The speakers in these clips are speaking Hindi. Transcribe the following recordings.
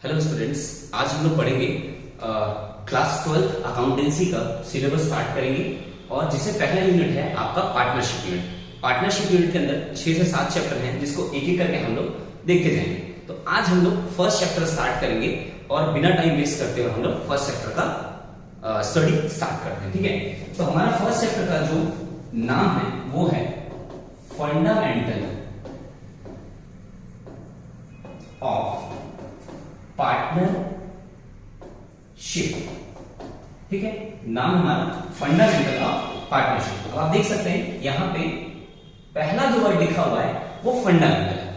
हेलो स्टूडेंट्स, आज हम लोग पढ़ेंगे क्लास 12 अकाउंटेंसी का सिलेबस स्टार्ट करेंगे और जिससे पहला यूनिट है आपका पार्टनरशिप यूनिट। पार्टनरशिप यूनिट के अंदर 6 से 7 चैप्टर हैं जिसको एक एक करके हम लोग देखते जाएंगे। तो आज हम लोग फर्स्ट चैप्टर स्टार्ट करेंगे और बिना टाइम वेस्ट करते हुए हम लोग फर्स्ट चैप्टर का स्टडी स्टार्ट करते हैं। ठीक है, तो हमारा फर्स्ट चैप्टर का जो नाम है वो है फंडामेंटल ऑफ पार्टनरशिप। ठीक है, नाम हमारा फंडामेंटल ऑफ पार्टनरशिप। अब आप देख सकते हैं यहां पे पहला जो वर्ड लिखा हुआ है वो फंडामेंटल है।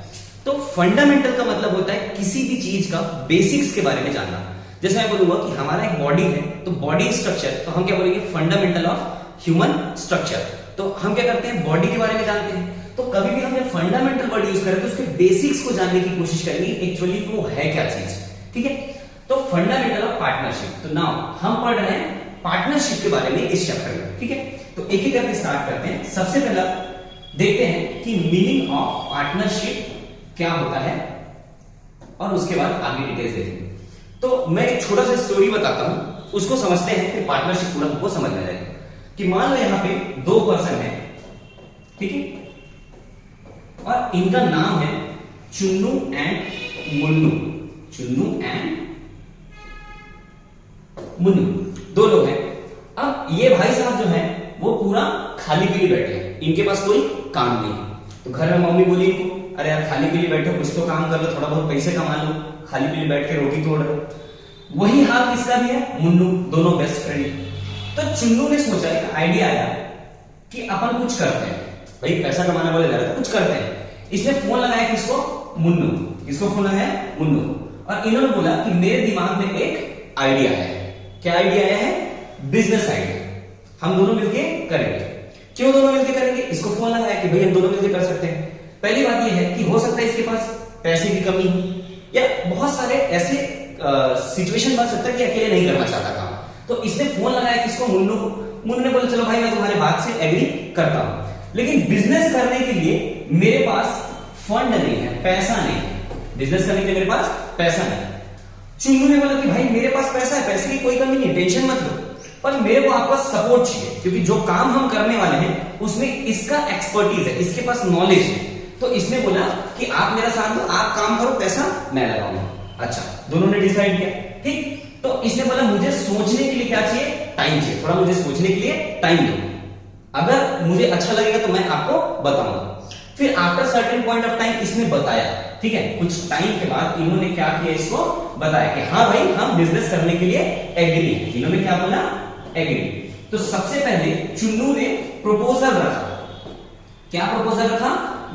तो फंडामेंटल का मतलब होता है किसी भी चीज का बेसिक्स के बारे में जानना। जैसे मैं बोलूंगा कि हमारा एक बॉडी है, तो बॉडी स्ट्रक्चर, तो हम क्या बोलेंगे फंडामेंटल ऑफ ह्यूमन स्ट्रक्चर। तो हम क्या करते हैं, बॉडी के बारे में जानते हैं। तो कभी भी हम जब फंडामेंटल वर्ड यूज करें तो उसके बेसिक्स को जानने की कोशिश करेंगे, एक्चुअली वो है क्या चीज। ठीक है, तो फंडामेंटल ऑफ पार्टनरशिप। तो नाउ हम पढ़ रहे हैं पार्टनरशिप के बारे में इस चैप्टर में। ठीक है, तो एक एक करके स्टार्ट करते हैं। सबसे पहला देखते हैं कि मीनिंग ऑफ पार्टनरशिप क्या होता है और उसके बाद आगे डिटेल्स देखेंगे। तो मैं एक छोटा सा स्टोरी बताता हूं, उसको समझते हैं, फिर पार्टनरशिप पूरा हमको समझ में आएगा। कि मान लो यहां पे दो पर्सन है, ठीक है, और इनका नाम है चुन्नू एंड मुन्नू। चुन्नू एंड मुन्नू, दो लोग हैं। अब ये भाई साहब जो है वो पूरा खाली पीली बैठे हैं, इनके पास कोई काम नहीं। तो घर में मम्मी बोली इनको, अरे यार खाली पीली बैठो, कुछ तो काम कर लो, थोड़ा बहुत पैसे कमा लो, खाली पीली बैठ के रोटी तोड़ रहे। वही हाल किसका भी है, मुन्नू, दोनों बेस्ट फ्रेंड। तो चुन्नू ने सोचा, एक आइडिया आया कि अपन कुछ करते हैं, भाई पैसा कमाने वाले लड़के कुछ करते हैं। इसने फोन लगाया किसको, मुन्नू। किसको फोन लगाया, मुन्नू। और इन्होंने बोला कि मेरे दिमाग में एक आइडिया है। क्या आइडिया आया है, बिजनेस आइडिया, हम दोनों मिलके करेंगे। क्यों दोनों मिलके करेंगे, इसको फोन लगाया कि भाई हम दोनों मिलके कर सकते हैं। पहली बात यह है कि हो सकता है इसके पास पैसे की कमी हो, या बहुत सारे ऐसे सिचुएशन बन सकता है कि अकेले नहीं करना चाहता काम। तो इसने फोन लगाया किसको, मुन्नू को। मुन्नू ने बोला चलो भाई मैं तुम्हारे बात से एग्री करता हूं, लेकिन बिजनेस करने के लिए मेरे पास फंड नहीं है, पैसा नहीं है। बिजनेस करने के लिए मेरे पास पैसा नहीं है। चुन्नू ने बोला कि भाई मेरे पास पैसा है, पैसे की कोई कमी नहीं, टेंशन मत लो, पर मेरे को आपका सपोर्ट चाहिए, क्योंकि जो काम हम करने वाले हैं उसमें इसका एक्सपर्टीज है, इसके पास नॉलेज है। तो इसने बोला कि आप मेरा साथ दो, आप काम करो, पैसा मैं लगाऊंगा। अच्छा, दोनों ने डिसाइड किया। ठीक, तो इसने बोला मुझे सोचने के लिए क्या चाहिए, टाइम चाहिए, थोड़ा मुझे सोचने के लिए टाइम दो, अगर मुझे अच्छा लगेगा तो मैं आपको बताऊंगा। फिर after certain point of time इसने बताया। ठीक है, कुछ टाइम के बाद इन्होंने क्या किया, इसको बताया कि हाँ भाई हम बिजनेस करने के लिए एग्री है। इन्होंने क्या बोला, एग्री। तो सबसे पहले चुन्नू ने प्रपोजल रखा। क्या प्रपोजल रखा,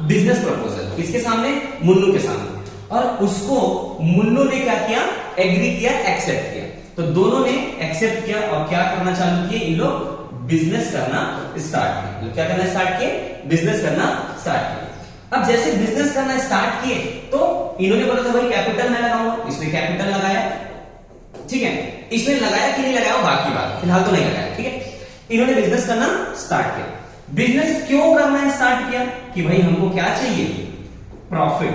बिजनेस प्रपोजल। किसके सामने, मुन्नू के सामने। और उसको मुन्नू ने क्या किया, एग्री किया, एक्सेप्ट किया। तो दोनों ने एक्सेप्ट किया और क्या करना चालू किए, इन लोग बिजनेस करना स्टार्ट किए। क्या करना स्टार्ट किए, बिजनेस करना स्टार्ट किए। अब जैसे बिजनेस करना स्टार्ट किए तो इन्होंने बोला था भाई कैपिटल मैं लगाऊंगा, इसने कैपिटल लगाया। ठीक है, इसने लगाया कि नहीं लगाया बाकी बात, फिलहाल तो नहीं लगाया। ठीक है, इन्होंने बिजनेस करना स्टार्ट किया। बिजनेस क्यों करना स्टार्ट किया, कि भाई हमको क्या चाहिए, प्रॉफिट।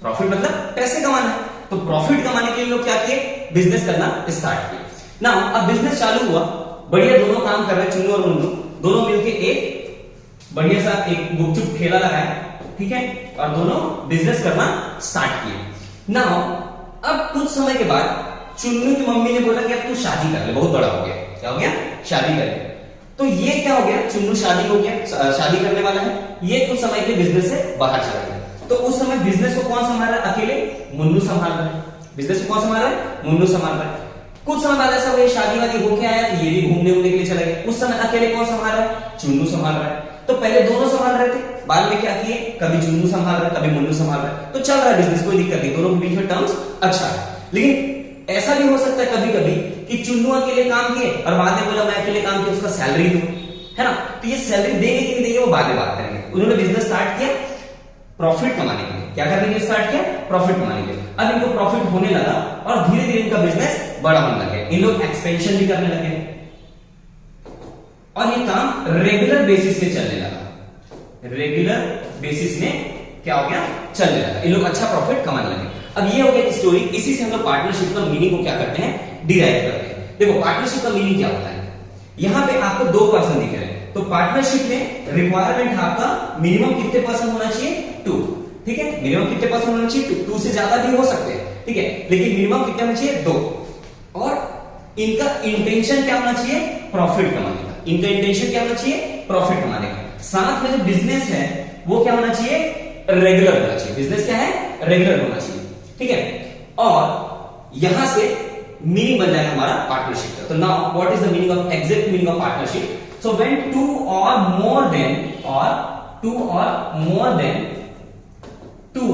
प्रॉफिट मतलब पैसे कमाना है, तो प्रॉफिट कमाने के लिए लोग क्या किए, बिजनेस करना स्टार्ट किए ना। अब बिजनेस चालू हुआ, बढ़िया, दोनों काम कर रहे हैं, चुन्नू और मुन्नू दोनों मिलके एक बढ़िया सा एक गुपचुप ठेला लगाया। ठीक है, और दोनों बिजनेस करना स्टार्ट किए ना। अब कुछ समय के बाद चुन्नू की मम्मी ने बोला कि अब तू शादी कर ले, बहुत बड़ा हो गया। क्या हो गया, शादी कर ले। तो ये क्या हो गया, चुन्नू शादी हो गया, शादी करने वाला है, ये कुछ समय के बिजनेस से बाहर चला गया। तो उस समय बिजनेस को कौन संभाल रहा है, अकेले मुन्नू संभाल रहा है। बिजनेस को कौन संभाल रहा है, मुन्नू संभाल रहा है। कुछ समय बाद ऐसा हुआ, शादी वादी होके आया तो ये भी घूमने के लिए चला गया। उस समय अकेले कौन संभाल रहा है, चुन्नू संभाल रहा है। तो पहले दोनों संभाल रहे थे, बाद में क्या किए, कभी चुन्नू संभाल रहा है, कभी मुन्नू संभाल रहा है। तो चल रहा है बिजनेस, कोई दिक्कत नहीं, दोनों के बीच में टर्म्स अच्छा है। लेकिन ऐसा भी हो सकता है कभी कभी कि चुन्नू अकेले काम किए और बाद में बोला मैं अकेले काम किया, उसका सैलरी दो, है ना। तो ये सैलरी देंगे कि नहीं देंगे वो बाद में बात करेंगे। उन्होंने बिजनेस स्टार्ट किया प्रॉफिट कमाने के लिए। क्या करने के लिए स्टार्ट किया, प्रॉफिट कमाने के लिए। अब इनको प्रॉफिट होने लगा और धीरे धीरे इनका बिजनेस बड़ा होने लगे, इन लोग एक्सपेंशन भी करने लगे और ये काम रेगुलर बेसिस पे चलने लगा। रेगुलर बेसिस में क्या हो गया, चलने लगा, इन लोग अच्छा प्रॉफिट कमाने लगे। अब ये हो गया स्टोरी। इसी से हम लोग पार्टनरशिप का मीनिंग को क्या करते हैं, डिराइव करते हैं। देखो पार्टनरशिप का मीनिंग क्या होता है, यहां पे आपको 2 पर्सन दिख रहे हैं, तो पार्टनरशिप में रिक्वायरमेंट आपका मिनिमम कितने पर्सन होना चाहिए, 2, ठीक है। मिनिमम कितने पर्सन होना चाहिए, 2 से ज्यादा भी हो सकते हैं, ठीक है, लेकिन मिनिमम कितने होना चाहिए, 2। और इनका इंटेंशन क्या होना चाहिए, प्रॉफिट कमाने का। इनका इंटेंशन क्या होना चाहिए, प्रॉफिट कमाने का। साथ में जो बिजनेस है वो क्या होना चाहिए, रेगुलर होना चाहिए। बिजनेस क्या है, रेगुलर होना चाहिए, ठीक है। और यहां से मीनिंग बन जाएगा हमारा पार्टनरशिप का। तो now what is the meaning of, exact meaning of partnership. So when 2 or more than 2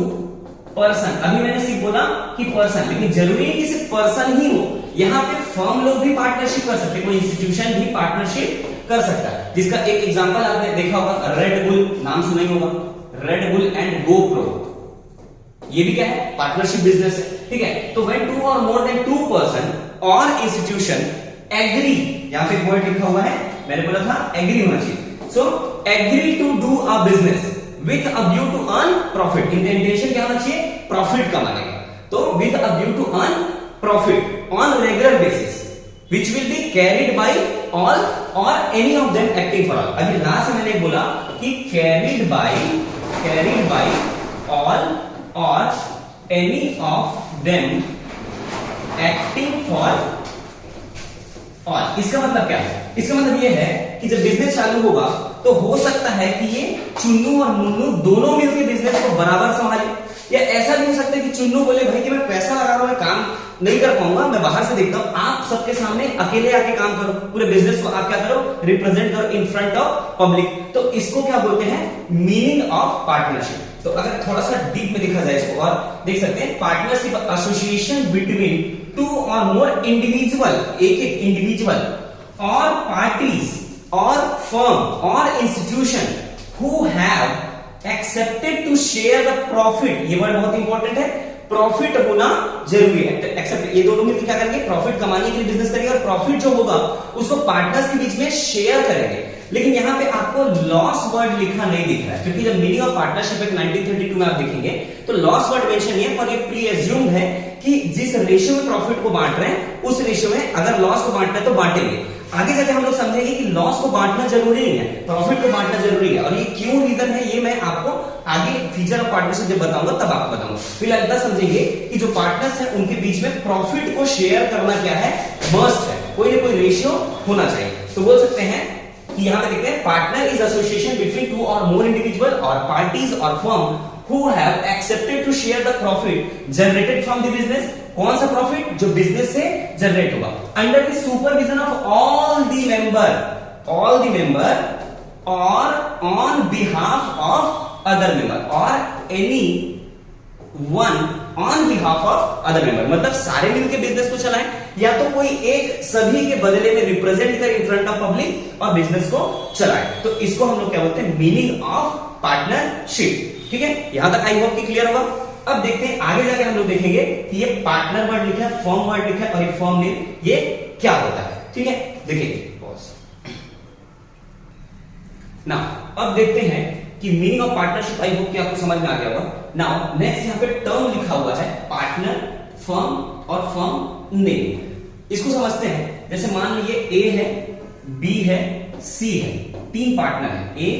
person, अभी मैंने सिर्फ बोला कि पर्सन, लेकिन जरूरी नहीं कि सिर्फ पर्सन ही हो, यहां पे फर्म लोग भी पार्टनरशिप कर सकते हैं, कोई इंस्टीट्यूशन भी पार्टनरशिप कर सकता है। जिसका एक एग्जांपल आपने देखा होगा, रेड बुल, नाम सुना ही होगा, रेड बुल एंड गोप्रो, ये भी क्या है, पार्टनरशिप बिजनेस है, ठीक है। तो when 2 or more than 2 person और इंस्टीट्यूशन एग्री, यहां पे वर्ड लिखा हुआ है, मैंने बोला था एग्री होना चाहिए। So agree to do a business with a view to earn profit. इनका इंटेंशन क्या होना चाहिए, प्रॉफिट कमाने का। तो with a view to earn profit on regular basis which will be carried by all or any of them acting for all। अभी लास्ट में मैंने बोला कि carried by all or any of them acting for all। इसका मतलब क्या है, इसका मतलब ये है कि जब बिजनेस चालू होगा तो हो सकता है कि ये चुन्नू और मुन्नू दोनों मिलकर बिजनेस को बराबर संभाले, या ऐसा भी हो सकता है कि चुन्नू बोले भाई कि मैं पैसा लगा रहा हूं, मैं काम नहीं कर पाऊंगा, मैं बाहर से देखता हूं, आप सबके सामने अकेले आके काम करो, पूरे बिजनेस को आप क्या करो, रिप्रेजेंट करो इन फ्रंट ऑफ पब्लिक। तो इसको क्या बोलते हैं, मीनिंग ऑफ पार्टनरशिप। तो अगर थोड़ा सा डीप में देखा जाए इसको और देख सकते हैं, partnership association between 2 or more individual, एक इंडिविजुअल और पार्टीज और फर्म और institution who have accepted to share the profit. ये वर्ड बहुत इंपॉर्टेंट है, प्रॉफिट होना जरूरी है। एक्सेप्ट, ये दोनों मिलकर क्या करेंगे, प्रॉफिट कमाने के लिए बिजनेस करेंगे और प्रॉफिट जो होगा उसको पार्टनर्स के बीच में शेयर करेंगे। लेकिन यहाँ पे आपको लॉस वर्ड लिखा नहीं दिख रहा है, क्योंकि जब मीनिंग ऑफ पार्टनरशिप एक 1932 में आप देखेंगे तो लॉस वर्ड मेंशन नहीं है, पर ये प्री एज्यूम्ड है कि जिस रेशियो में प्रॉफिट को बांट रहे हैं उस रेशियो में अगर लॉस को बांटना है तो बांटेंगे। आगे जाके हम लोग समझेंगे कि लॉस को बांटना जरूरी नहीं है, प्रॉफिट को बांटना जरूरी है, और ये क्यों रीजन है ये मैं आपको आगे फीचर ऑफ पार्टनरशिप जब बताऊंगा तब आपको बताऊंगा। फिलहाल इतना समझेंगे कि जो पार्टनर्स हैं उनके बीच में प्रॉफिट को शेयर करना क्या है, मस्ट है, कोई ना कोई रेशियो होना चाहिए। तो बोल सकते हैं कि यहां पे देखते हैं, partner is association between 2 or more individual और पार्टीज और firm who have accepted to share the profit generated from the business। कौन सा प्रॉफिट, जो बिजनेस से जनरेट होगा, under the supervision of all the member और on behalf of other member और any one on behalf of other member. मतलब सारे मिलकर बिजनेस को चलाएं, या तो कोई एक सभी के बदले में रिप्रेजेंट कर इन फ्रंट ऑफ पब्लिक और बिजनेस को चलाए। तो इसको हम लोग क्या बोलते हैं, मीनिंग ऑफ पार्टनरशिप। ठीक है, यहां तक आई होप कि क्लियर होगा। अब देखते हैं आगे जाके हम लोग देखेंगे कि ये पार्टनर वर्ड लिखा है, फर्म वर्ड लिखा है और ये फर्म नेम ये क्या होता है। ठीक है, देखिए पॉज। नाउ अब देखते हैं कि meaning of partnership, I hope कि आपको समझ में आ गया होगा। नाउ नेक्स्ट यहां पे टर्म लिखा हुआ है पार्टनर, फर्म और फर्म नेम। इसको समझते हैं, जैसे मान लीजिए ए है, बी है, सी है, 3 पार्टनर है, ए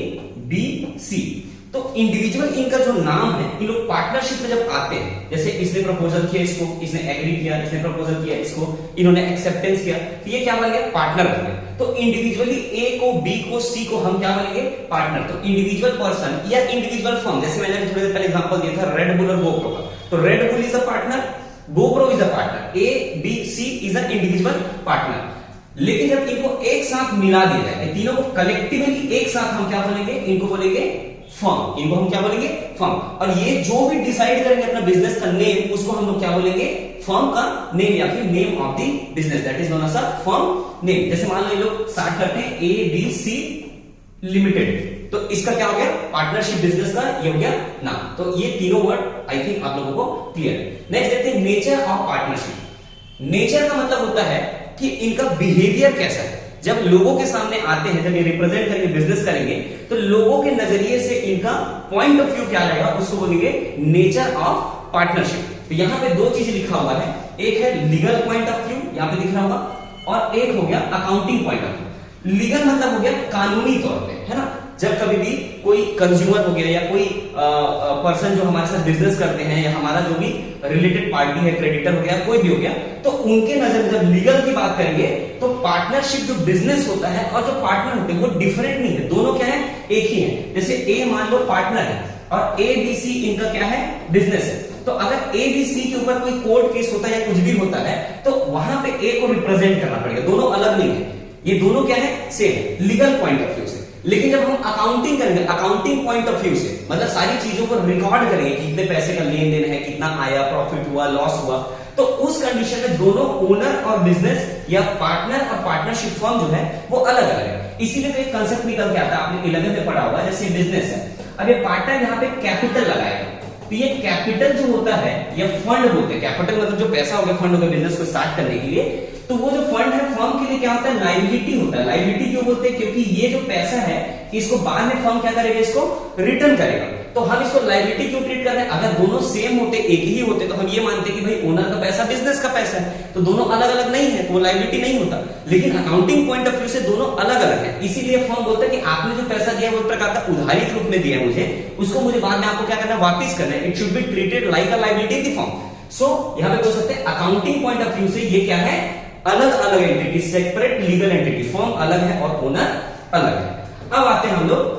बी सी। तो इंडिविजुअल इनका जो नाम है, इन लोग पार्टनरशिप में जब आते हैं, जैसे इसने प्रपोजल किया इसको, इसने एग्री किया, इसने प्रपोजल किया इसको, इन्होंने एक्सेप्टेंस किया, तो ये क्या बन गया, पार्टनर बन गए। तो इंडिविजुअली ए को, बी को, सी को हम क्या बनेंगे, पार्टनर। तो इंडिविजुअल पर्सन या इंडिविजुअल फर्म, जैसे मैंने थोड़ी देर पहले एग्जांपल दिया था रेड बुल और गोप्रो का, तो Red Bull is a partner, GoPro is a partner, A B C is a individual partner. लेकिन जब इनको एक साथ मिला दिया जाए, तीनों को कलेक्टिवली एक साथ हम क्या बोलेंगे, इनको बोलेंगे फर्म। इनको हम क्या बोलेंगे, फर्म। और ये जो भी डिसाइड करेंगे अपना बिजनेस का नेम, उसको हम लोग क्या बोलेंगे, फर्म का नेम या फिर name of the business, that is known as firm name. जैसे मान लो लोग स्टार्ट करते हैं ABC लिमिटेड, तो इसका क्या हो गया, पार्टनरशिप बिजनेस का ये हो गया नाम। तो ये तीनों वर्ड आई थिंक आप लोगों को क्लियर है। नेक्स्ट देखते हैं नेचर ऑफ पार्टनरशिप। नेचर का मतलब होता है कि इनका बिहेवियर कैसा है। जब लोगों के सामने आते हैं, जब ये रिप्रेजेंट करके बिजनेस करेंगे, तो लोगों के नजरिए से इनका पॉइंट ऑफ व्यू क्या रहेगा, उसको बोलेंगे नेचर ऑफ पार्टनरशिप। तो यहाँ पे दो चीज लिखा हुआ है, एक है लीगल पॉइंट ऑफ व्यू, यहाँ पे दिख रहा होगा, और एक हो गया accounting point of view. Legal मतलब हो गया कानूनी तौर पे, है ना, जब कभी भी कोई कंज्यूमर हो गया या कोई पर्सन जो हमारे साथ बिजनेस करते हैं या हमारा जो भी रिलेटेड पार्टी है, क्रेडिटर हो गया, कोई भी हो गया, तो उनके नजर में जब लीगल की बात करेंगे तो पार्टनरशिप जो बिजनेस होता है और जो पार्टनर होते हैं वो डिफरेंट नहीं है, दोनों क्या है, एक ही है। जैसे ए मान लो पार्टनर है और ए बी सी इनका क्या है, बिजनेस है। तो अगर ए बी सी के ऊपर कोई कोर्ट केस होता है या कुछ भी होता है तो वहां पे ए को रिप्रेजेंट करना पड़ेगा, दोनों अलग नहीं है, ये दोनों क्या है, same legal point of view से। लेकिन जब हम अकाउंटिंग करेंगे, अकाउंटिंग पॉइंट ऑफ व्यू से, मतलब सारी चीजों को रिकॉर्ड करेंगे, कितने पैसे का लेन देन है, कितना आया, प्रॉफिट हुआ, लॉस हुआ, तो उस कंडीशन में दोनों ओनर और बिजनेस या पार्टनर और पार्टनरशिप फर्म जो है वो अलग अलग है। इसीलिए तो एक कंसेप्ट निकल के आता है, आपने 11th में पढ़ा होगा, जैसे बिजनेस है, अब ये पार्टनर यहाँ पे कैपिटल लगाएगा, तो ये कैपिटल जो होता है ये फंड बोलते हैं, कैपिटल मतलब जो पैसा हो गया, फंड हो गया बिजनेस को स्टार्ट करने के लिए, तो वो जो फंड है फर्म के लिए क्या होता है, लायबिलिटी होता है। लायबिलिटी क्यों बोलते हैं, क्योंकि ये जो पैसा है इसको बाद में फर्म क्या करेगा, इसको रिटर्न करेगा। तो हम इसको लायबिलिटी क्यों ट्रीट कर रहे हैं, अगर दोनों सेम होते, एक ही होते, तो हम ये मानते कि भाई ओनर का पैसा बिजनेस का पैसा है, तो दोनों अलग अलग नहीं है, तो वो लायबिलिटी नहीं होता। लेकिन अकाउंटिंग पॉइंट ऑफ व्यू से दोनों अलग अलग है, इसीलिए फर्म बोलता है कि आपने जो पैसा दिया वो एक प्रकार का उधारी के रूप में दिया है मुझे, उसको मुझे बाद में आपको क्या करना है, वापिस करना है। It should be treated like a liability in the firm. So यहाँ पे बोल सकते हैं अकाउंटिंग पॉइंट ऑफ व्यू से ये क्या है, अलग अलग entity, separate legal entity, firm अलग है और ओनर अलग है। अब आते हैं हम लोग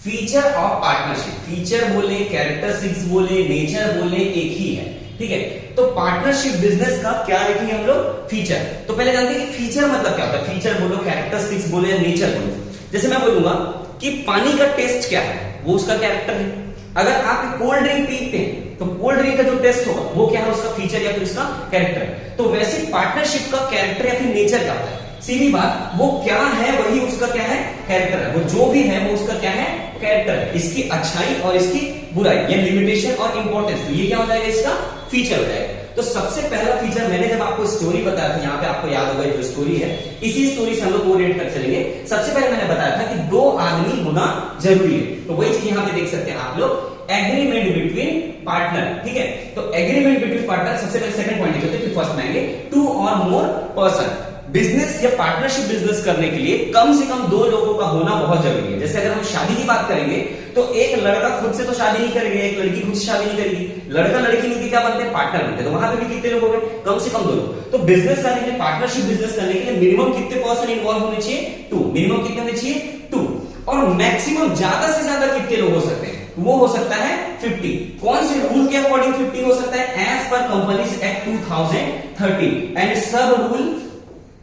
फीचर ऑफ पार्टनरशिप। फीचर बोले, कैरेक्टरिस्टिक्स बोले, नेचर बोले, एक ही है, ठीक है। तो पार्टनरशिप बिजनेस का क्या देखेंगे हम लोग, फीचर। तो पहले जानते हैं कि फीचर मतलब क्या होता है, फीचर बोलो, कैरेक्टरिस्टिक्स बोलो या नेचर बोलो। जैसे मैं बोलूंगा कि पानी का टेस्ट क्या है, वो उसका कैरेक्टर है। अगर आप कोल्ड ड्रिंक पीते हैं तो कोल्ड ड्रिंक का जो टेस्ट होगा वो क्या है, उसका फीचर या फिर उसका कैरेक्टर है। तो वैसे पार्टनरशिप का कैरेक्टर या फिर नेचर क्या होता है, सीधी बात, वो क्या है वही उसका क्या है, कैरेक्टर है। वो जो भी है वो उसका क्या है, कैरेक्टर है। इसकी अच्छाई और इसकी बुराई, या लिमिटेशन और इंपॉर्टेंस, तो ये क्या हो जाएगा, इसका फीचर हो जाएगा। तो सबसे पहला फीचर मैंने जब आपको स्टोरी बताया था, यहाँ पे आपको याद होगा जो स्टोरी है, इसी स्टोरी से हम लोग ओरिएंट कर चलेंगे। सबसे पहले मैंने बताया था कि दो आदमी होना जरूरी है, तो वही चीज यहाँ पे देख सकते हैं आप लोग, एग्रीमेंट बिटवीन पार्टनर, ठीक है। तो एग्रीमेंट बिटवीन पार्टनर, सबसे पहले सेकंड पॉइंट लिखते हैं, फिर फर्स्ट में आएंगे, टू और मोर पर्सन। बिजनेस या पार्टनरशिप बिजनेस करने के लिए कम से कम दो लोगों का होना बहुत जरूरी है। जैसे अगर हम शादी की बात करेंगे तो एक लड़का खुद से तो शादी नहीं करेगा, एक लड़की खुद से शादी नहीं करेगी, लड़का लड़की मिलकर क्या बनते हैं, पार्टनर बनते हैं। तो वहां पे भी कितने लोग हो गए, कम से कम दो लोग। तो बिजनेस करने के लिए, पार्टनरशिप बिजनेस करने के लिए मिनिमम कितने पर्सन इन्वॉल्व होने चाहिए, टू। मिनिमम कितने होने चाहिए, टू। और मैक्सिमम ज्यादा से ज्यादा कितने लोग हो सकते हैं, वो हो सकता है 50। कौन से रूल के अकॉर्डिंग 50 हो सकता है, एज पर companies act 2013 and sub rule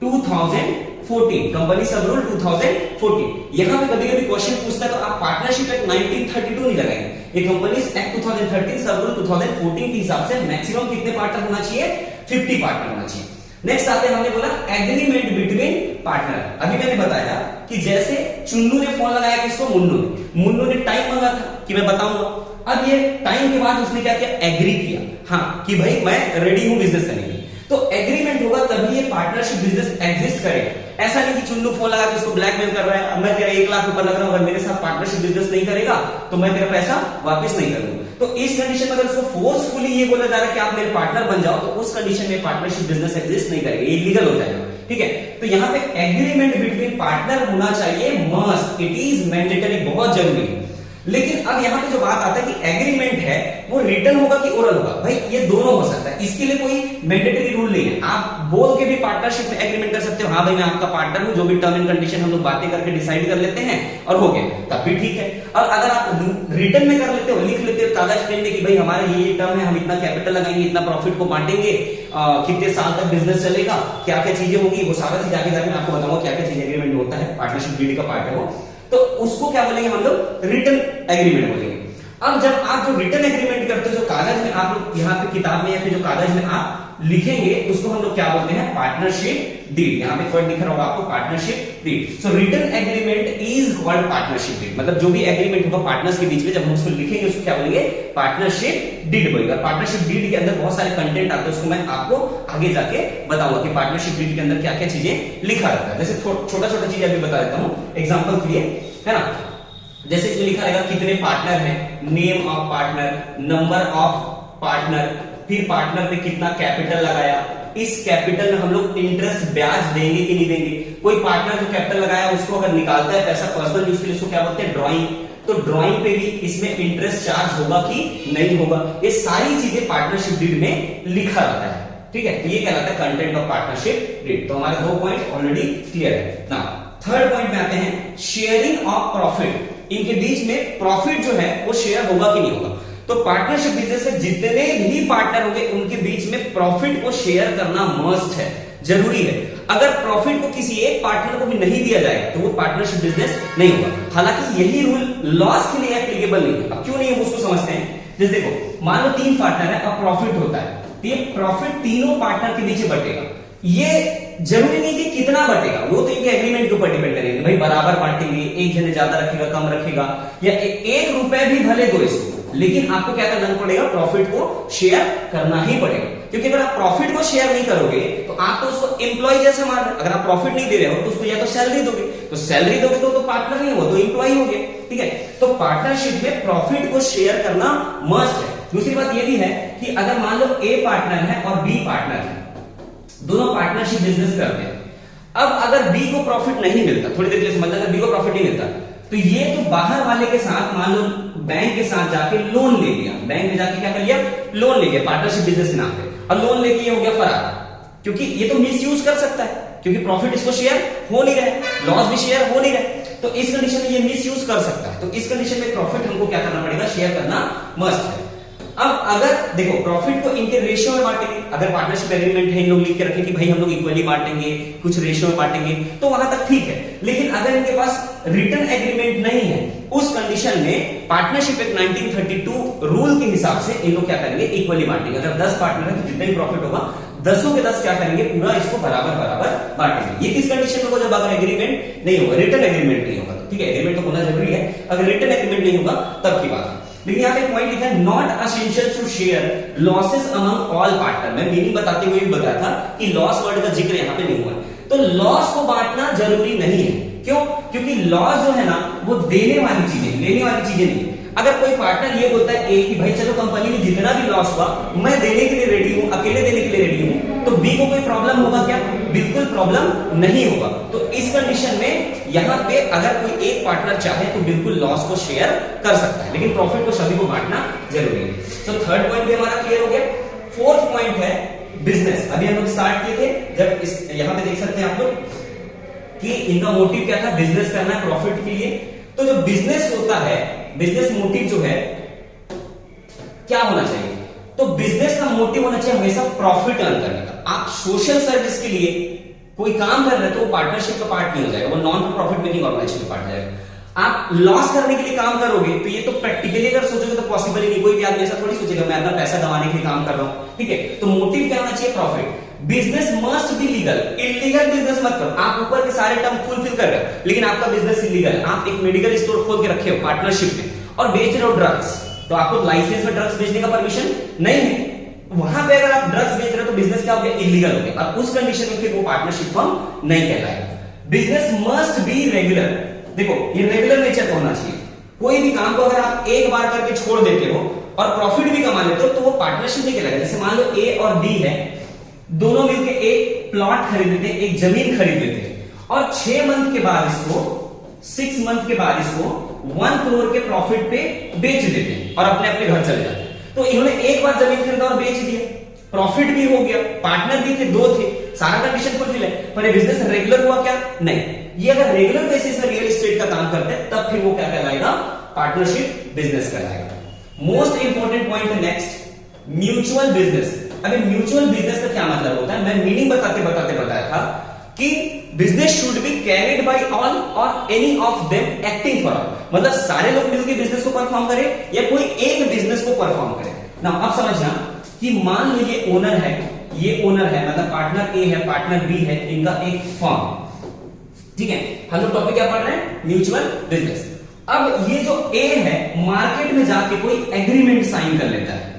2014, company sub rule 2014। यहां पे कभी कभी क्वेश्चन पूछता है तो आप पार्टनरशिप एक्ट 1932 नहीं लगाएंगे, ये कंपनीज एक्ट 2013 सब रूल 2014 के हिसाब से मैक्सिमम कितने पार्टनर होना चाहिए, 50 पार्टनर होना चाहिए। नेक्स्ट आते हैं, हमने बोला एग्रीमेंट बिटवीन पार्टनर। अभी मैंने बताया कि जैसे चुन्नू ने फोन लगाया किसको, मुन्नू ने टाइम मांगा था कि मैं बताऊंगा। अब ये टाइम के बाद उसने क्या किया, एग्री किया, हाँ कि भाई मैं रेडी हूं बिजनेस करने के लिए। तो एग्रीमेंट होगा तभी ये पार्टनरशिप बिजनेस एग्जिस्ट करेगा। ऐसा नहीं कि चुन्नू फोन लगा के उसको ब्लैकमेल कर रहा है, मैं तेरा 1 लाख रुपए लग रहा हूं, अगर मेरे साथ पार्टनरशिप बिजनेस नहीं करेगा तो मैं तेरा पैसा वापस नहीं करूंगा। तो इस कंडीशन में अगर उसको फोर्सफुली ये बोला जा रहा है कि आप मेरे पार्टनर बन जाओ, तो उस कंडीशन में पार्टनरशिप बिजनेस एग्जिस्ट नहीं करेगा, ये इलीगल हो जाएगा, ठीक है। तो यहाँ पे एग्रीमेंट बिटवीन पार्टनर होना चाहिए, मस्ट, इट इज मैंडेटरी, बहुत जरूरी है। लेकिन अब यहाँ पे जो बात आता है कि एग्रीमेंट है वो रिटन होगा कि ओरल होगा, भाई ये दोनों हो सकता है, इसके लिए कोई मैंडेटरी रूल नहीं है। आप बोल के भी पार्टनरशिप में एग्रीमेंट कर सकते हो, हाँ भाई मैं आपका पार्टनर हूं, जो भी टर्म एंड कंडीशन हम लोग बातें करके डिसाइड कर लेते हैं और हो गया, तब भी ठीक है। और अगर आप रिटन में कर लेते हो, लिख लेते हो कागज पेन में कि भाई हमारा ये टर्म है, हम इतना कैपिटल लगाएंगे, इतना प्रॉफिट को बांटेंगे, कितने साल तक बिजनेस चलेगा, क्या क्या चीजें होगी, वो सारा चीज आगे जाके मैं आपको बताऊंगा क्या क्या चीज एग्रीमेंट होता है, पार्टनरशिप डीड का पार्ट है वो, तो उसको क्या बोलेंगे हम लोग, रिटन एग्रीमेंट बोलेंगे। अब जब आप जो रिटन एग्रीमेंट करते हो, जो कागज में आप यहाँ पे किताब में या फिर जो कागज में आप लिखेंगे, उसको हम लोग क्या बोलते हैं, पार्टनरशिप डीड। यहाँ पे वर्ड दिख रहा होगा आपको, partnership deed. So written agreement is called partnership deed, मतलब जो भी एग्रीमेंट होगा पार्टनर्स के बीच में, जब हम उसको लिखेंगे उसको क्या बोलेंगे, पार्टनरशिप डीड बोलेगा। पार्टनरशिप डीड के अंदर बहुत सारे कंटेंट आते हैं, उसको मैं आपको आगे जाके बताऊंगा कि पार्टनरशिप डीड के अंदर क्या क्या चीजें लिखा रहता है। जैसे छोटा छोटा चीज अभी बता देता हूँ एग्जाम्पल के लिए, है ना। जैसे इसमें लिखा रहेगा कितने पार्टनर हैं, name of partner, number of partner, फिर पार्टनर ने कितना कैपिटल लगाया, इस कैपिटल में हम लोग इंटरेस्ट ब्याज देंगे कि नहीं देंगे। कोई पार्टनर जो कैपिटल लगाया उसको अगर निकालता है पैसा पर्सनल यूज के लिए, उसको क्या बोलते हैं, ड्राइंग। तो ड्राइंग पे भी इसमें इंटरेस्ट चार्ज होगा कि नहीं होगा, ये सारी चीजें पार्टनरशिप डीड में लिखा रहता है। ठीक है, तो ये कहलाता है कंटेंट ऑफ पार्टनरशिप डीड। तो हमारे 2 पॉइंट ऑलरेडी क्लियर है ना। थर्ड पॉइंट में आते हैं, शेयरिंग ऑफ प्रॉफिट। इनके बीच में प्रॉफिट जो है वो शेयर होगा कि नहीं होगा। तो पार्टनरशिप बिजनेस में जितने भी पार्टनर होंगे उनके बीच में प्रॉफिट को शेयर करना मस्ट है, जरूरी है। अगर प्रॉफिट को किसी एक पार्टनर को भी नहीं दिया जाएगा तो वो पार्टनरशिप बिजनेस नहीं होगा। हालांकि यही रूल लॉस के लिए एप्लीकेबल नहीं है। अब क्यों नहीं है उसको समझते हैं। जैसे देखो, मान लो 3 पार्टनर है, अब प्रॉफिट होता है, तो ये प्रॉफिट तीनों पार्टनर के बीच बटेगा। ये जरूरी नहीं कि कितना बटेगा, वो तो इनके एग्रीमेंट के ऊपर डिपेंड करेगा, भाई बराबर बांटेंगे, एक जने ज्यादा रखेगा कम रखेगा, या 1 रुपए भी भले दो इसको, लेकिन आपको क्या करना पड़ेगा, प्रॉफिट को शेयर करना ही पड़ेगा। क्योंकि अगर आप प्रॉफिट को शेयर नहीं करोगे तो आप तो उसको एम्प्लॉय जैसे मान रहे हो। अगर आप प्रॉफिट नहीं दे रहे हो तो उसको या तो सैलरी दोगे, तो सैलरी दोगे तो पार्टनर नहीं हो, तो एम्प्लॉय हो गया। ठीक है, तो पार्टनरशिप में प्रॉफिट को शेयर करना मस्ट है। दूसरी बात यह भी है कि अगर मान लो ए पार्टनर है और बी पार्टनर है, दोनों पार्टनरशिप बिजनेस करते हैं। अब अगर बी को प्रॉफिट नहीं मिलता, थोड़ी देर के लिए समझना, अगर बी को प्रॉफिट नहीं मिलता तो ये तो बाहर वाले के साथ, मान लो बैंक के साथ जाके लोन ले लिया, बैंक में जाके क्या कर लिया, लोन ले लिया पार्टनरशिप बिजनेस के नाम पे, और लोन लेके ये हो गया फरार। क्योंकि ये तो मिस यूज कर सकता है, क्योंकि प्रॉफिट इसको शेयर हो नहीं रहा, लॉस भी शेयर हो नहीं रहा, तो इस कंडीशन में ये मिस यूज कर सकता है। तो इस कंडीशन में प्रॉफिट हमको क्या करना पड़ेगा, शेयर करना मस्ट है। अब अगर देखो प्रॉफिट को इनके रेशियो में बांटेंगे, अगर पार्टनरशिप एग्रीमेंट है, इन लोग लिख के रखें कि भाई हम लोग इक्वली बांटेंगे, कुछ रेशियो में बांटेंगे, तो वहां तक ठीक है। लेकिन अगर इनके पास रिटन एग्रीमेंट नहीं है, उस कंडीशन में पार्टनरशिप एक्ट 1932 रूल के हिसाब से इन लोग क्या करेंगे, इक्वली बांटेंगे। अगर 10 पार्टनर है तो जितना भी प्रॉफिट होगा 10 के 10 क्या करेंगे, पूरा इसको बराबर बराबर बांटेंगे। ये किस कंडीशन में होगा, जब अगर एग्रीमेंट नहीं होगा, रिटन एग्रीमेंट नहीं होगा। ठीक है, एग्रीमेंट तो होना जरूरी है, अगर रिटन एग्रीमेंट नहीं होगा तब की बात है। लेकिन यहाँ पे पॉइंट लिखा है, not essential to share losses among all partner. मैं मीनिंग बताते हुए भी बताया था कि लॉस वर्ड का जिक्र यहाँ पे नहीं हुआ, तो लॉस को बांटना जरूरी नहीं है। क्यों? क्योंकि लॉस जो है ना वो देने वाली चीजें, लेने वाली चीजें नहीं। अगर कोई पार्टनर ये बोलता है ए कि भाई चलो कंपनी में जितना भी लॉस हुआ मैं देने के लिए रेडी हूं, अकेले देने के लिए रेडी हूं, तो बी को कोई प्रॉब्लम होगा क्या? बिल्कुल प्रॉब्लम नहीं होगा। तो इस कंडीशन में यहां पे अगर कोई एक पार्टनर चाहे तो बिल्कुल लॉस को शेयर कर सकता है, लेकिन प्रॉफिट को सभी को बांटना जरूरी है। तो थर्ड पॉइंट भी हमारा क्लियर हो गया। फोर्थ पॉइंट है बिजनेस। अभी हम लोग स्टार्ट किए थे, जब इस यहां पे देख सकते हैं आप लोग कि इनका मोटिव क्या था, बिजनेस करना है प्रॉफिट के लिए। तो जो बिजनेस होता है, बिजनेस मोटिव जो है क्या होना चाहिए, तो बिजनेस का मोटिव होना चाहिए हमेशा प्रॉफिट अर्न करने का। आप सोशल सर्विस के लिए कोई काम कर रहे हैं तो वो पार्टनरशिप का पार्ट नहीं हो जाएगा, वो नॉन प्रॉफिट मेकिंग ऑर्गेनाइजेशन का पार्ट जाएगा। आप लॉस करने के लिए काम करोगे तो ये तो प्रैक्टिकली अगर सोचोगे तो पॉसिबल ही नहीं। कोई भी आदमी ऐसा थोड़ी सोचेगा मैं अपना पैसा कमाने के लिए काम कर रहा हूं। ठीक है, तो मोटिव क्या होना चाहिए, profit. Business must be legal. Illegal business मत करो। आप ऊपर के सारे टर्म फुलफिल कर रहे हो लेकिन आपका बिजनेस इलीगल है। आप एक मेडिकल स्टोर खोल के रखे हो पार्टनरशिप में और बेच रहे हो ड्रग्स, तो आपको लाइसेंस में ड्रग्स बेचने का परमिशन नहीं है। वहां पे अगर आप ड्रग्स बेच रहे हो तो बिजनेस क्या हो गया, इलीगल हो गया। और उस कंडीशन में फिर वो पार्टनरशिप फर्म नहीं कहलाएगा। Business must be regular. देखो ये रेगुलर नेचर का होना चाहिए। कोई भी काम को अगर आप एक बार करके छोड़ देते हो और प्रॉफिट भी कमा लेते हो तो वो पार्टनरशिप नहीं कहलाएगा। जैसे मान लो ए और बी है, दोनों मिलकर एक प्लॉट खरीद लेते हैं, एक जमीन खरीद लेते हैं और 6 मंथ के बाद इसको 6 मंथ के बाद इसको 1 करोड़ के प्रॉफिट पे बेच देते हैं और अपने अपने घर चले जाते हैं। तो इन्होंने एक बार जमीन खरीदा और बेच दिया, प्रॉफिट भी हो गया, पार्टनर भी थे, 2 थे, सारा कंडीशन फुलफिल है। पर ये बिजनेस रेगुलर हुआ क्या? नहीं। ये अगर रेगुलर बेसिस में रियल एस्टेट का काम करते हैं तब फिर वो क्या कहलाएगा, पार्टनरशिप बिजनेस कहलाएगा। मोस्ट इंपॉर्टेंट पॉइंट है नेक्स्ट, म्यूचुअल बिजनेस। अभी म्यूचुअल बिजनेस का क्या मतलब होता है, मैं मीनिंग बताते बताते बताया था कि business should be carried by all or any of them acting for all. मतलब सारे लोग मिलकर बिजनेस को परफॉर्म करें या कोई एक बिजनेस को परफॉर्म करे ना। अब समझना कि मान लो ये ओनर है, ये ओनर है, मतलब पार्टनर ए है, पार्टनर बी है, इनका एक फर्म। ठीक है, हम लोग टॉपिक क्या पढ़ रहे हैं, म्यूचुअल बिजनेस। अब ये जो ए है मार्केट में जाके कोई एग्रीमेंट साइन कर लेता है,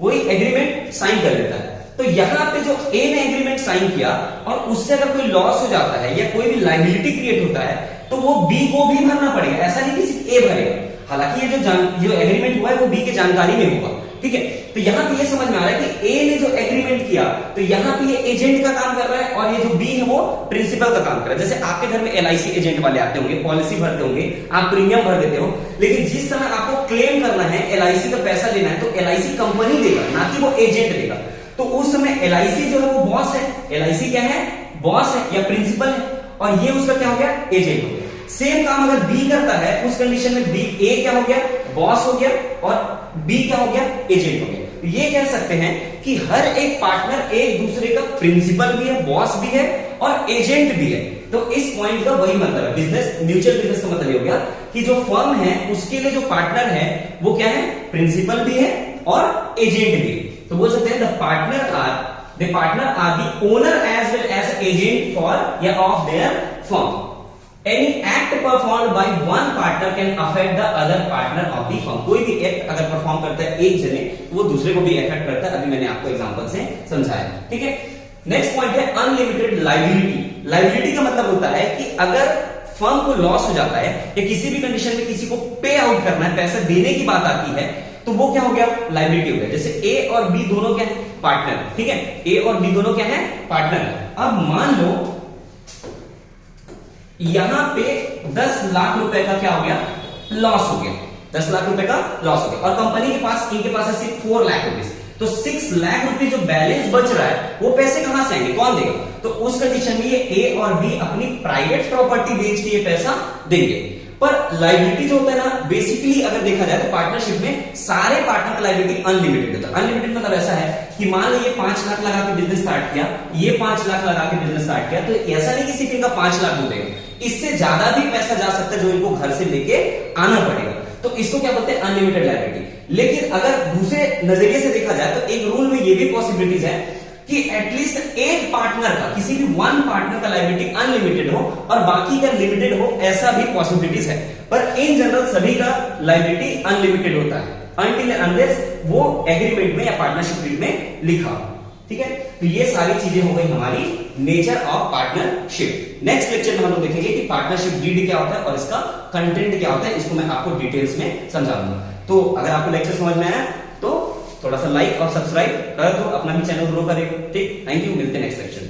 कोई एग्रीमेंट साइन कर लेता है। तो यहां पे जो ए ने एग्रीमेंट साइन किया और उससे अगर कोई लॉस हो जाता है या कोई भी लायबिलिटी क्रिएट होता है तो वो बी को भी भरना पड़ेगा। ऐसा नहीं कि सिर्फ ए भरेगा। हालांकि ये जो एग्रीमेंट हुआ है वो बी के जानकारी में होगा, ठीक है। तो यहां पे ये समझ में आ रहा है कि ए ने जो एग्रीमेंट किया तो यहां पे ये एजेंट का काम कर रहा है और ये जो बी है वो प्रिंसिपल का काम कर रहा है। जैसे आपके घर में एलआईसी एजेंट वाले आते होंगे, पॉलिसी भरते होंगे, आप प्रीमियम भर देते हो, लेकिन जिस समय आपको क्लेम करना है, एलआईसी का पैसा लेना है, तो एलआईसी कंपनी देगा, ना कि वो एजेंट देगा। तो उस समय एलआईसी जो है वो बॉस है, एलआईसी क्या है, बॉस है या प्रिंसिपल है, और ये उसका क्या हो गया, एजेंट हो गया। सेम काम अगर बी करता है उस कंडीशन में बी, ए क्या हो गया, बॉस हो गया, और बी क्या हो गया, एजेंट हो गया। ये कह सकते हैं कि हर एक पार्टनर एक दूसरे का प्रिंसिपल भी है, बॉस भी है और एजेंट भी है। तो इस पॉइंट का वही मतलब है, बिजनेस, म्यूचुअल बिजनेस का मतलब ये हो गया कि जो फर्म है उसके लिए जो पार्टनर है वो क्या है, प्रिंसिपल भी है और एजेंट भी है। तो बोल सकते हैं the partner are the owner as well as agent for या of their firm. Any act performed by one partner can affect the other partner of the firm। कोई भी एक्ट अगर परफॉर्म करता है एक जने वो दूसरे को भी इफेक्ट करता है। अभी मैंने आपको एग्जांपल से समझाया, ठीक है। नेक्स्ट पॉइंट है अनलिमिटेड लायबिलिटी। लायबिलिटी का मतलब होता है कि अगर फर्म को लॉस हो जाता है या किसी भी कंडीशन में किसी को पे आउट करना है, पैसा देने की बात आती है, तो वो क्या हो गया, लायबिलिटी हो गया। जैसे ए और बी दोनों क्या है, पार्टनर, ठीक है, ए और बी दोनों क्या है, पार्टनर। अब मान लो यहां पे 10 लाख रुपए का क्या हो गया, लॉस हो गया, 10 लाख रुपए का लॉस हो गया, और कंपनी के पास, इनके पास है सिर्फ 4 लाख रुपीज। तो 6 लाख रुपए जो बैलेंस बच रहा है वो पैसे कहां से आएंगे, कौन देगा? तो उस कंडीशन में ये ए और बी अपनी प्राइवेट प्रॉपर्टी बेच के ये पैसा देंगे। पर लायबिलिटी जो होता है ना, बेसिकली अगर देखा जाए तो पार्टनरशिप में सारे पार्टनर का लायबिलिटी अनलिमिटेड होता है। अनलिमिटेड मतलब ऐसा है कि मान लो ये 5 लाख लगा के बिजनेस स्टार्ट किया, ये 5 लाख लगा के बिजनेस स्टार्ट किया, तो ऐसा नहीं कि सिर्फ इनका 5 लाख हो देगा, इससे ज्यादा भी पैसा जा सकता है जो इनको घर से लेके आना पड़ेगा। तो इसको क्या बोलते हैं, अनलिमिटेड लायबिलिटी। लेकिन अगर दूसरे नजरिए से देखा जाए तो एक रूल में ये भी पॉसिबिलिटीज है कि एटलीस्ट एक पार्टनर का, किसी भी वन पार्टनर का लायबिलिटी अनलिमिटेड हो और बाकी का लिमिटेड हो, ऐसा भी पॉसिबिलिटीज है। पर इन जनरल सभी का लायबिलिटी अनलिमिटेड होता है अनटिल अनलेस वो एग्रीमेंट में या पार्टनरशिप में लिखा हो, ठीक है। तो ये सारी चीजें हो गई हमारी nature of partnership. Next lecture में हम लोग देखेंगे कि पार्टनरशिप डीड क्या होता है और इसका कंटेंट क्या होता है, इसको मैं आपको डिटेल्स में समझा दूंगा। तो अगर आपको लेक्चर समझ में आया तो थोड़ा सा लाइक और सब्सक्राइब कर दो, अपना भी चैनल ग्रो करेगा, ठीक। थैंक यू, मिलते हैं नेक्स्ट लेक्चर।